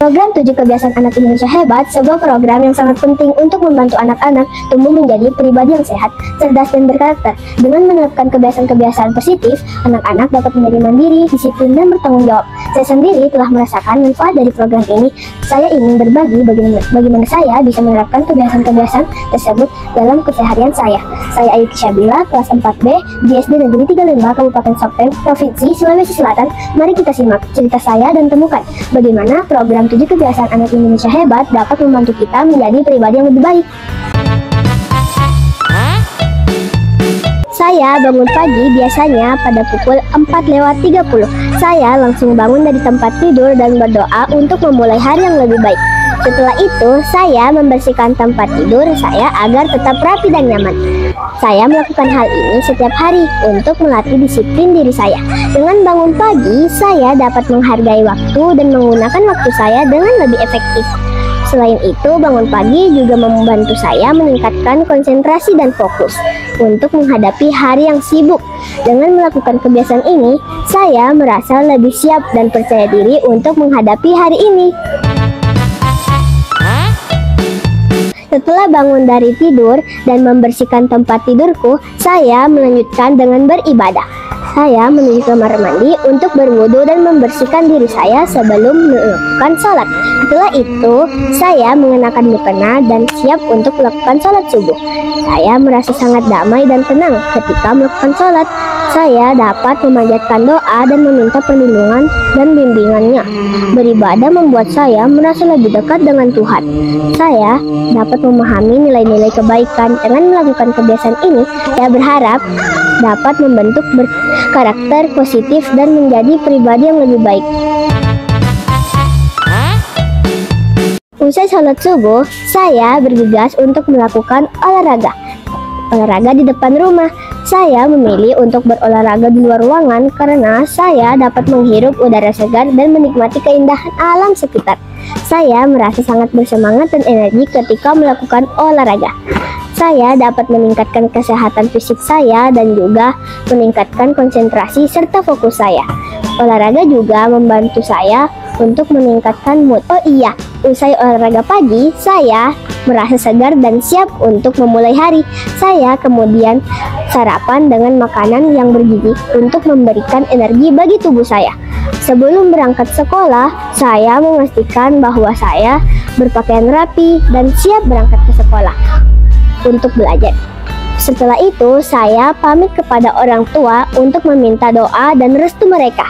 Program 7 Kebiasaan Anak Indonesia Hebat, sebuah program yang sangat penting untuk membantu anak-anak tumbuh menjadi pribadi yang sehat, cerdas, dan berkarakter. Dengan menerapkan kebiasaan-kebiasaan positif, anak-anak dapat menjadi mandiri, disiplin, dan bertanggung jawab. Saya sendiri telah merasakan manfaat dari program ini. Saya ingin berbagi bagaimana saya bisa menerapkan kebiasaan-kebiasaan tersebut dalam keseharian saya. Saya Ayu Syabila, kelas 4B, di SD Negeri 35, Kabupaten Sopeng, Provinsi Sulawesi Selatan. Mari kita simak cerita saya dan temukan bagaimana program 7 Kebiasaan Anak Indonesia Hebat dapat membantu kita menjadi pribadi yang lebih baik. Saya bangun pagi biasanya pada pukul 4:30. Saya langsung bangun dari tempat tidur dan berdoa untuk memulai hari yang lebih baik. Setelah itu, saya membersihkan tempat tidur saya agar tetap rapi dan nyaman. Saya melakukan hal ini setiap hari untuk melatih disiplin diri saya. Dengan bangun pagi, saya dapat menghargai waktu dan menggunakan waktu saya dengan lebih efektif. Selain itu, bangun pagi juga membantu saya meningkatkan konsentrasi dan fokus untuk menghadapi hari yang sibuk. Dengan melakukan kebiasaan ini, saya merasa lebih siap dan percaya diri untuk menghadapi hari ini. Setelah bangun dari tidur dan membersihkan tempat tidurku, saya melanjutkan dengan beribadah. Saya menuju kamar mandi untuk berwudu dan membersihkan diri saya sebelum melakukan sholat. Setelah itu, saya mengenakan mukena dan siap untuk melakukan sholat subuh. Saya merasa sangat damai dan tenang ketika melakukan sholat. Saya dapat memanjatkan doa dan meminta perlindungan dan bimbingannya. Beribadah membuat saya merasa lebih dekat dengan Tuhan. Saya dapat memahami nilai-nilai kebaikan. Dengan melakukan kebiasaan ini, saya berharap dapat membentuk karakter positif dan menjadi pribadi yang lebih baik. Usai sholat subuh, saya bergegas untuk melakukan olahraga di depan rumah. Saya memilih untuk berolahraga di luar ruangan karena saya dapat menghirup udara segar dan menikmati keindahan alam sekitar. Saya merasa sangat bersemangat dan energi ketika melakukan olahraga. Saya dapat meningkatkan kesehatan fisik saya dan juga meningkatkan konsentrasi serta fokus saya. Olahraga juga membantu saya untuk meningkatkan mood. Oh iya, usai olahraga pagi, saya merasa segar dan siap untuk memulai hari. Saya kemudian sarapan dengan makanan yang bergizi untuk memberikan energi bagi tubuh saya. Sebelum berangkat sekolah, saya memastikan bahwa saya berpakaian rapi dan siap berangkat ke sekolah untuk belajar. Setelah itu, saya pamit kepada orang tua untuk meminta doa dan restu mereka.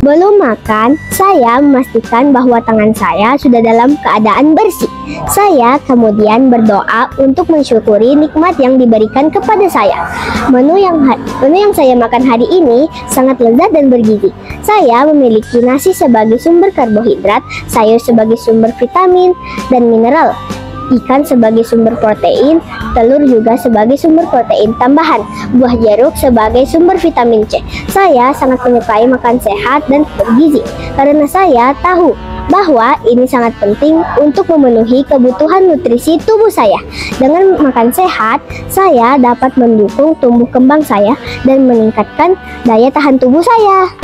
Belum makan, saya memastikan bahwa tangan saya sudah dalam keadaan bersih. Saya kemudian berdoa untuk mensyukuri nikmat yang diberikan kepada saya. Menu yang saya makan hari ini sangat lezat dan bergizi. Saya memiliki nasi sebagai sumber karbohidrat, sayur sebagai sumber vitamin dan mineral, ikan sebagai sumber protein, telur juga sebagai sumber protein tambahan, buah jeruk sebagai sumber vitamin C. Saya sangat menyukai makan sehat dan bergizi karena saya tahu bahwa ini sangat penting untuk memenuhi kebutuhan nutrisi tubuh saya. Dengan makan sehat, saya dapat mendukung tumbuh kembang saya dan meningkatkan daya tahan tubuh saya.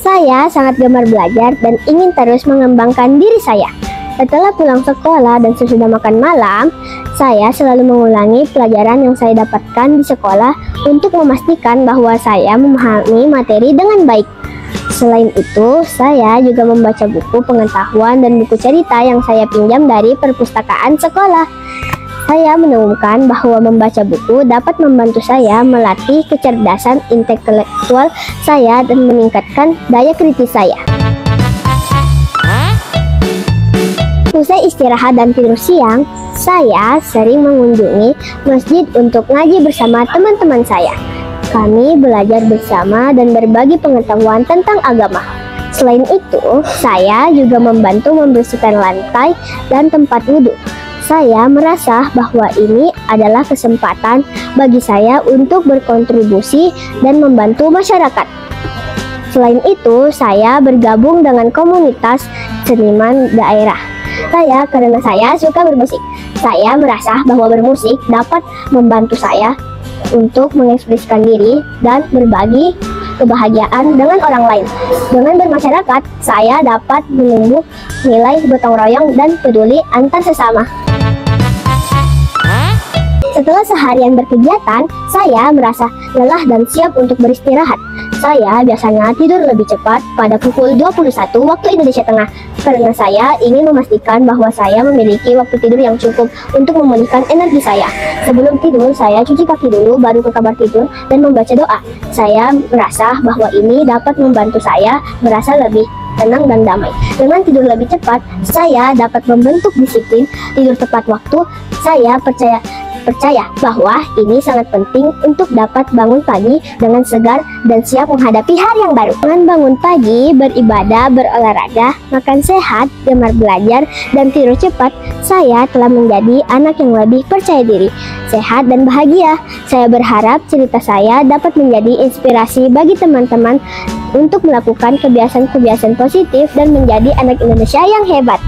Saya sangat gemar belajar dan ingin terus mengembangkan diri saya. Setelah pulang sekolah dan sesudah makan malam, saya selalu mengulangi pelajaran yang saya dapatkan di sekolah untuk memastikan bahwa saya memahami materi dengan baik. Selain itu, saya juga membaca buku pengetahuan dan buku cerita yang saya pinjam dari perpustakaan sekolah. Saya menemukan bahwa membaca buku dapat membantu saya melatih kecerdasan intelektual saya dan meningkatkan daya kritis saya. Usai istirahat dan tidur siang, saya sering mengunjungi masjid untuk ngaji bersama teman-teman saya. Kami belajar bersama dan berbagi pengetahuan tentang agama. Selain itu, saya juga membantu membersihkan lantai dan tempat wudhu. Saya merasa bahwa ini adalah kesempatan bagi saya untuk berkontribusi dan membantu masyarakat. Selain itu, saya bergabung dengan komunitas seniman daerah. Karena saya suka bermusik. Saya merasa bahwa bermusik dapat membantu saya untuk mengekspresikan diri dan berbagi kebahagiaan dengan orang lain. Dengan bermasyarakat, saya dapat menumbuh nilai gotong royong dan peduli antar sesama. Setelah seharian berkegiatan, saya merasa lelah dan siap untuk beristirahat. Saya biasanya tidur lebih cepat pada pukul 21 waktu Indonesia Tengah, karena saya ingin memastikan bahwa saya memiliki waktu tidur yang cukup untuk memulihkan energi saya. Sebelum tidur, saya cuci kaki dulu, baru ke kamar tidur dan membaca doa. Saya merasa bahwa ini dapat membantu saya merasa lebih tenang dan damai. Dengan tidur lebih cepat, saya dapat membentuk disiplin tidur tepat waktu. Saya percaya bahwa ini sangat penting untuk dapat bangun pagi dengan segar dan siap menghadapi hari yang baru. Dengan bangun pagi, beribadah, berolahraga, makan sehat, gemar belajar, dan tidur cepat, saya telah menjadi anak yang lebih percaya diri, sehat, dan bahagia. Saya berharap cerita saya dapat menjadi inspirasi bagi teman-teman untuk melakukan kebiasaan-kebiasaan positif dan menjadi anak Indonesia yang hebat.